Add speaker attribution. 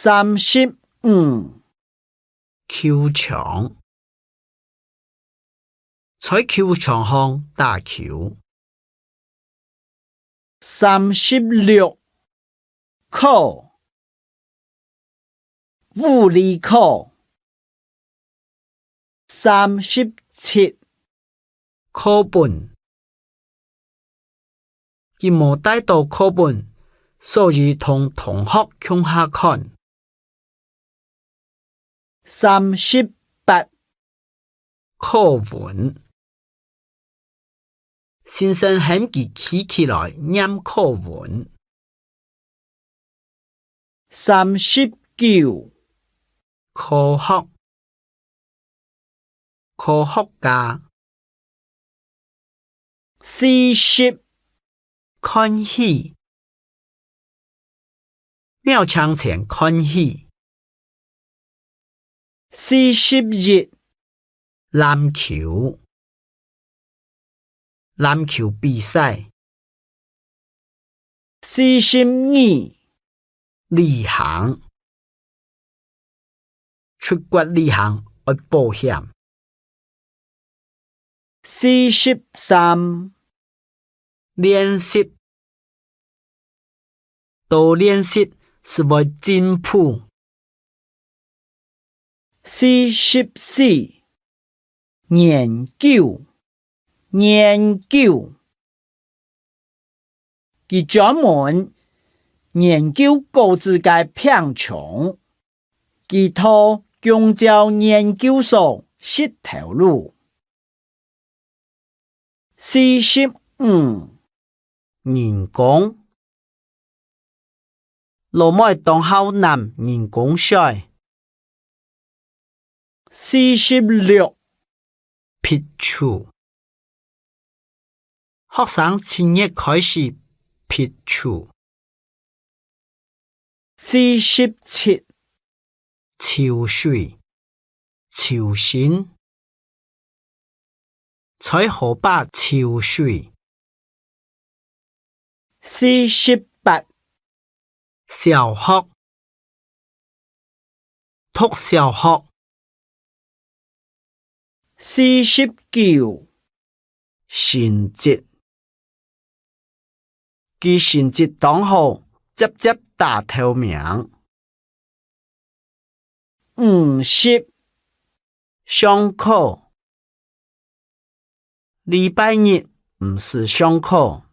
Speaker 1: 35
Speaker 2: 球場，在球場上打球。
Speaker 1: 36課物理課37
Speaker 2: 課本，佢冇帶到課本，所以同同學共下看。
Speaker 1: 38
Speaker 2: 課文，先生喊佢起來念課文。
Speaker 1: 39
Speaker 2: 科學，科學家。
Speaker 1: 40
Speaker 2: 看戲，秒槍前看戲。
Speaker 1: 41
Speaker 2: 籃球，籃球比賽。
Speaker 1: 42
Speaker 2: 旅行，出國旅行要保險。
Speaker 1: 43
Speaker 2: 練習，多練習是為進步。
Speaker 1: 44研究佢專門研究果子嘅品種，佢到公交研究所識頭路。45
Speaker 2: 人工，羅妹當校南人工賽。
Speaker 1: 46pitch
Speaker 2: 球，學生7月開始pitch球。
Speaker 1: 47
Speaker 2: 潮水，潮線，在河壩潮水。
Speaker 1: 48
Speaker 2: 小學，讀小學。
Speaker 1: 49
Speaker 2: 成績，佢成績當好，直打頭名。
Speaker 1: 50
Speaker 2: 上課，禮拜日唔是上課。